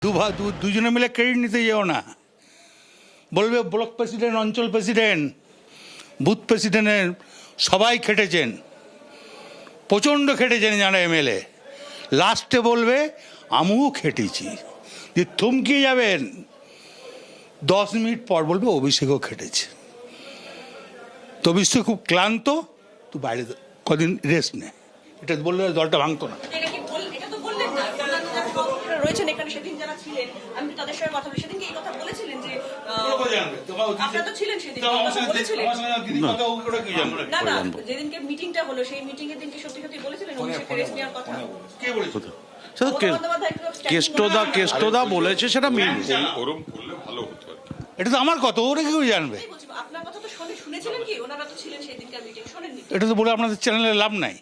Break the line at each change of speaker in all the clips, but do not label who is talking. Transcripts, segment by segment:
দুজনে মিলে ক্রেডিট নিতে যেও না, বলবে ব্লক প্রেসিডেন্ট, অঞ্চল প্রেসিডেন্ট, বুথ প্রেসিডেন্টের সবাই খেটেছেন, প্রচণ্ড খেটেছেন যারা এমএলএ। লাস্টে বলবে আমিও খেটেছি, যে থমকিয়ে যাবেন। 10 মিনিট পর বলবে অভিষেকও খেটেছে। তো অভিষেক খুব ক্লান্ত, তুই বাইরে কদিন রেস্ট নে, এটা বললে দলটা ভাঙতো না।
রয়েছেন এখানে, সেদিন যারা ছিলেন আমি তাদের সঙ্গে কথা বলি, সেদিনকে এই কথা বলেছিলেন যে আপনারা তো ছিলেন সেদিন, না না যেদিনকে মিটিংটা হলো সেই মিটিং এর দিনকে সত্যি সত্যি বলেছিলেন অভিষেকের রেস্ট নেওয়ার কথা? কে বলেছিল?
কেষ্টদা বলেছে, সেটা মিল।
এটা তো আমার কথা, ওরা কি করে জানবে?
আপনার কথা তো শুনেছিলেন কি? ওনারা তো ছিলেন সেই দিনকার মিটিং, শোনেননি?
এটা তো বলে আপনাদের চ্যানেলে লাভ নাই।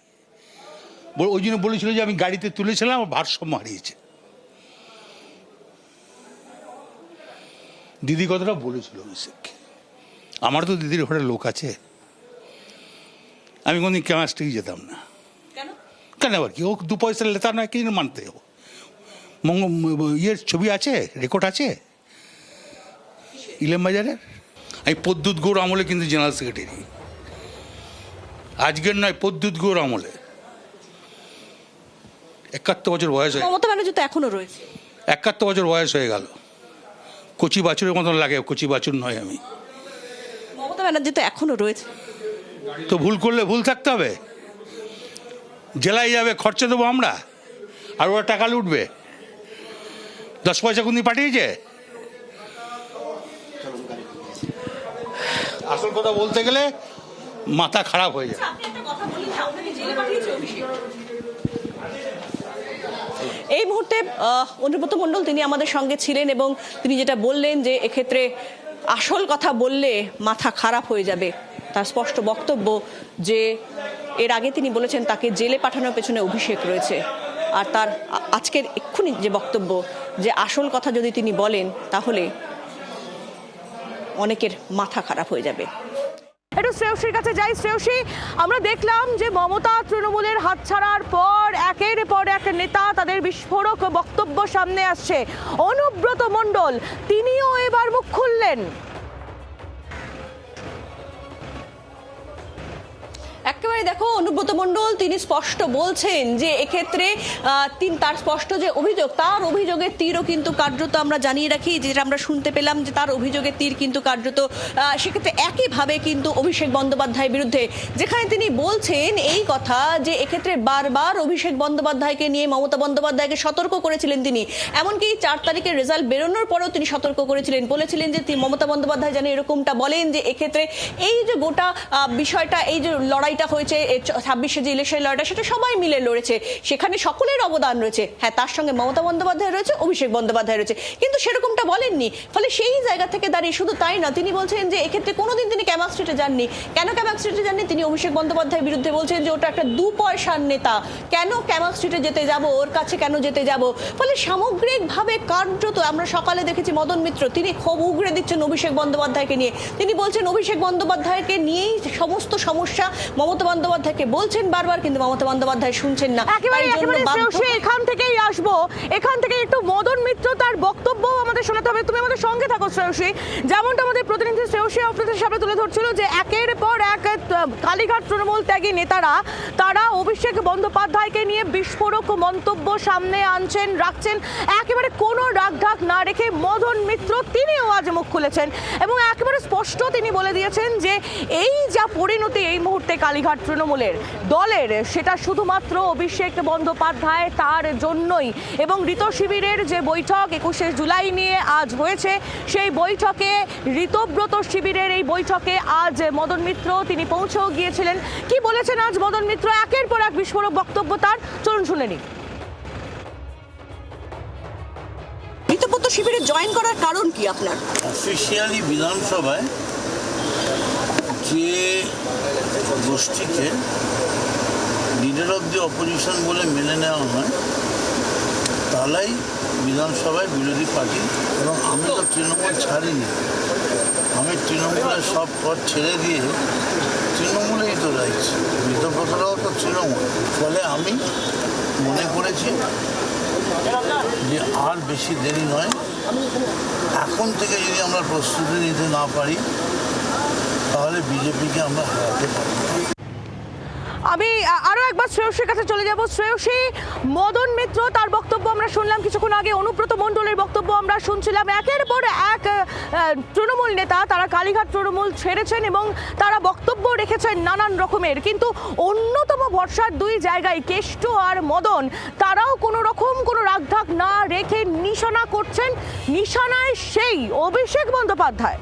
ওই জন্য বলেছিল যে আমি গাড়িতে তুলেছিলাম, আমার ভারসাম্য হারিয়েছে। দিদি কথাটা বলেছিল অভিষেককে। আমার তো দিদির ঘরে লোক আছে, আমি কোনদিন কেমিস্ট্রি যেতাম না। কেন আবার কি, ও 2 পয়সা লেতা নয়, কি মানতে যাবো? ইয়ের ছবি আছে, রেকর্ড আছে ইলেম বাজারের। আমি পদ্যুৎ গৌড় আমলে কিন্তু জেনারেল সেক্রেটারি, আজকের নয়, পদ্যুৎ গৌড় আমলে। 71 বছর বয়স হয়ে,
মমতা ব্যানার্জি তো এখনো রয়েছে।
71 বছর বয়স হয়ে গেল, কচি বাছুরের মতন লাগে। কচি বাছুর নয় আমি।
মমতা ব্যানার্জি তো এখনো রয়েছে।
তো ভুল করলে ভুল থাকতে হবে, জেলায় যাবে, খরচা দেবো আমরা, আর ওরা টাকা লুটবে। 10 পয়সা কোনদিন পাঠিয়েছে? আসল কথা বলতে গেলে মাথা খারাপ হয়ে যায়।
এই মুহূর্তে অনুব্রত মণ্ডল তিনি আমাদের সঙ্গে ছিলেন এবং তিনি যেটা বললেন যে এক্ষেত্রে আসল কথা বললে মাথা খারাপ হয়ে যাবে। তার স্পষ্ট বক্তব্য যে এর আগে তিনি বলেছেন তাকে জেলে পাঠানোর পেছনে অভিষেক রয়েছে, আর তার আজকের এক্ষুনি যে বক্তব্য যে আসল কথা যদি তিনি বলেন তাহলে অনেকের মাথা খারাপ হয়ে যাবে।
একটু শ্রেয়সীর কাছে যাই। শ্রেয়সী, আমরা দেখলাম যে মমতা তৃণমূলের হাতছাড়ার পর একের পর এক নেতা তাদের বিস্ফোরক বক্তব্য সামনে আসছে। অনুব্রত মণ্ডল তিনিও এবার মুখ খুললেন।
একেবারে দেখো, অনুব্রত মণ্ডল তিনি স্পষ্ট বলছেন যে এক্ষেত্রে তার স্পষ্ট যে অভিযোগ, তার অভিযোগের তীরও কিন্তু কার্যত আমরা জানিয়ে রাখি, যেটা আমরা শুনতে পেলাম যে তার অভিযোগের তীর কিন্তু কার্যত সেক্ষেত্রে একইভাবে কিন্তু অভিষেক বন্দ্যোপাধ্যায়ের বিরুদ্ধে, যেখানে তিনি বলছেন এই কথা যে এক্ষেত্রে বারবার অভিষেক বন্দ্যোপাধ্যায়কে নিয়ে মমতা বন্দ্যোপাধ্যায়কে সতর্ক করেছিলেন তিনি। এমনকি 4 তারিখের রেজাল্ট বেরোনোর পরেও তিনি সতর্ক করেছিলেন, বলেছিলেন যে মমতা বন্দ্যোপাধ্যায় যেন এরকমটা বলেন যে এক্ষেত্রে এই যে গোটা বিষয়টা, এই যে লড়াইটা হয়েছে 26-এ যে ইলেকশন লড়াইটা, সেটা সবাই মিলে লড়েছে, সেখানে সকলের অবদান রয়েছে। হ্যাঁ, তার সঙ্গে মমতা বন্দ্যোপাধ্যায় রয়েছে, অভিষেক বন্দ্যোপাধ্যায় রয়েছে, কিন্তু সেরকমটা বলেননি। ফলে সেই জায়গা থেকে দাঁড়িয়ে শুধু তাই না, তিনি বলছেন যে এক্ষেত্রে কোনোদিন তিনি ক্যামাক স্ট্রিটে যাননি। কেন ক্যামাক স্ট্রিটে যাননি? তিনি অভিষেক বন্দ্যোপাধ্যায়ের বিরুদ্ধে বলছেন যে ওটা একটা 2 পয়সার নেতা, কেন ক্যামাক স্ট্রিটে যেতে যাব, ওর কাছে কেন যেতে যাব। ফলে সামগ্রিকভাবে কার্যত আমরা সকালে দেখেছি মদন মিত্র তিনি খুব উগড়ে দিচ্ছেন অভিষেক বন্দ্যোপাধ্যায়কে নিয়ে। তিনি বলছেন অভিষেক বন্দ্যোপাধ্যায়কে নিয়েই সমস্ত সমস্যা মমতা বন্দ্যোপাধ্যায়কে বলছেন বারবার, কিন্তু মমতা বন্দ্যোপাধ্যায় শুনছেন না।
এখান থেকেই আসবো, এখান থেকে একটু মদন মিত্র তার বক্তব্য আমাদের শোনাতে হবে। তুমি আমাদের সঙ্গে থাকো শ্রেয়সী। যেমনটা আমাদের প্রতিনিধি শ্রেয়সী আপনাদের সামনে তুলে ধরছিল যে একের পর এক কালীঘাট তৃণমূল ত্যাগী নেতারা তারা অভিষেক বন্দ্যোপাধ্যায়কে নিয়ে বিস্ফোরক মন্তব্য সামনে রাখছেন। একেবারে কোনো রাগঢাক না রেখে মদন মিত্র তিনিও আজ মুখ খুলেছেন এবং একেবারে স্পষ্ট তিনি বলে দিয়েছেন যে এই যা পরিণতি এই মুহূর্তে কালীঘাট তৃণমূলের দলের, সেটা শুধুমাত্র অভিষেক বন্দ্যোপাধ্যায় তার জন্যই। এবং ঋত শিবিরের যে বৈঠক 21শে জুলাই নিয়ে আজ হয়েছে, সেই বৈঠকে ঋতব্রত শিবিরের এই বৈঠকে আজ মদন মিত্র তিনি পৌঁছেও গিয়েছিলেন। কি বলেছেন আজ মদন মিত্র? একের পর এক বিস্ফোরক বক্তব্য তার, চলুন শুনে নিন।
ঋতব্রত শিবিরে জয়েন করার কারণ কি আপনার?
অফিসিয়ালি বিধানসভায় যে গোষ্ঠীকে লিডার অফ দি অপোজিশন বলে মেনে নেওয়া হয়, তারাই বিধানসভায় বিরোধী পার্টি। এবং আমি তো তৃণমূল ছাড়িনি, আমি তৃণমূলের সব পদ ছেড়ে দিয়ে তৃণমূলেই তো রয়েছে, মৃতপ্রতরাও তো তৃণমূল। ফলে আমি মনে করেছি যে আর বেশি দেরি নয়, এখন থেকে যদি আমরা প্রস্তুতি নিতে না পারি তাহলে বিজেপিকে আমরা হারাতে পারি না।
আমি আরো একবার শ্রেয়সীর কাছে চলে যাব। শ্রেয়সী, মদন মিত্র তার বক্তব্য আমরা শুনলাম কিছুক্ষণ আগে, অনুব্রত মণ্ডলের বক্তব্য আমরা শুনছিলাম। একের পর এক তৃণমূল নেতা তারা কালীঘাট তৃণমূল ছেড়েছেন এবং তারা বক্তব্য রেখেছেন নানান রকমের, কিন্তু অন্যতম ভরসার দুই জায়গায় কেষ্ট আর মদন তারাও কোনো রকম কোনো রাগঢাক না রেখে নিশানা করছেন। নিশানায় সেই অভিষেক বন্দ্যোপাধ্যায়।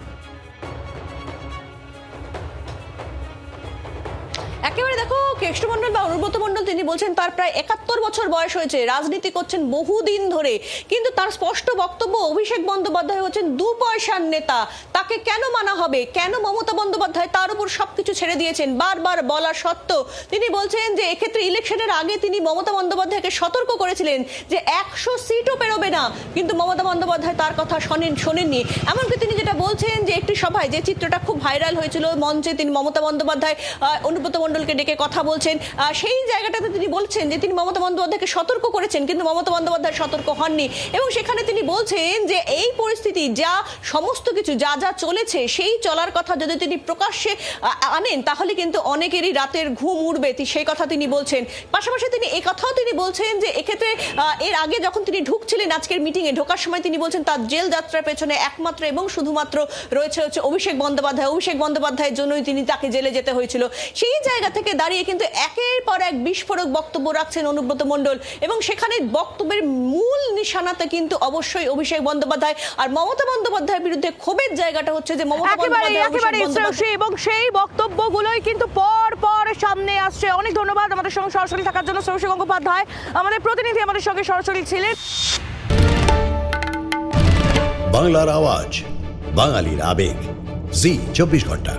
একেবারে দেখো, কেষ্টমণ্ডল বা অনুব্রত মণ্ডল তিনি বলছেন তার প্রায় 71 বছর বয়স হয়েছে, রাজনীতি করছেন বহুদিন ধরে, কিন্তু তার স্পষ্ট বক্তব্য অভিষেক বন্দ্যোপাধ্যায় হচ্ছেন 2 পয়সার নেতা, তাকে কেন মানা হবে, কেন মমতা বন্দ্যোপাধ্যায় তার উপর সবকিছু ছেড়ে দিয়েছেন। বারবার বলা সত্ত্বেও তিনি বলছেন যে এক্ষেত্রে ইলেকশনের আগে তিনি মমতা বন্দ্যোপাধ্যায়কে সতর্ক করেছিলেন যে 100 সিটও পেরোবে না, কিন্তু মমতা বন্দ্যোপাধ্যায় তার কথা শোনেননি। এমনকি তিনি যেটা বলছেন যে একটি সভায় যে চিত্রটা খুব ভাইরাল হয়েছিল, মঞ্চে তিনি মমতা বন্দ্যোপাধ্যায় অনুব্রত মণ্ডলকে ডেকে কথা বলছেন, সেই জায়গাটাতে তিনি বলছেন যে তিনি মমতা বন্দ্যোপাধ্যায়কে সতর্ক করেছেন, কিন্তু মমতা বন্দ্যোপাধ্যায় সতর্ক হননি। এবং সেখানে তিনি বলছেন যে এই পরিস্থিতি যা সমস্ত কিছু যা যা চলেছে সেই চলার কথা যদি তিনি প্রকাশ্যে আনেন তাহলে কিন্তু অনেকেরই রাতের ঘুম উড়বে, সেই কথা তিনি বলছেন। পাশাপাশি তিনি এই কথাও তিনি বলছেন যে এক্ষেত্রে এর আগে যখন তিনি ঢুকছিলেন আজকের মিটিংয়ে ঢোকার সময় তিনি বলছেন তার জেল যাত্রার পেছনে একমাত্র এবং শুধুমাত্র রয়েছে হচ্ছে অভিষেক বন্দ্যোপাধ্যায়ের জন্যই তিনি তাকে জেলে যেতে হয়েছিল। সেই জায়গা থেকে দাঁড়িয়ে কিন্তু একের পর এক বিস্ফোরক বক্তব্য রাখছেন অনুব্রত মণ্ডল, এবং সেখানে বক্তব্যের মূল নিশানাতে কিন্তু অবশ্যই অভিষেক বন্দ্যোপাধ্যায়। আর মমতা বন্দ্যোপাধ্যায়ের বিরুদ্ধে ক্ষোভের জায়গাটা হচ্ছে যে মমতা বন্দ্যোপাধ্যায়,
এবং সেই বক্তব্যগুলোই কিন্তু পর পর সামনে আসছে। অনেক ধন্যবাদ আমাদের সঙ্গে সরাসরি থাকার জন্য শ্রেয়সী গঙ্গোপাধ্যায়, আমাদের প্রতিনিধি আমাদের সঙ্গে সরাসরি ছিলেন।
বাংলার আওয়াজ, বাঙালির আবেগ, জি 24 ঘন্টা।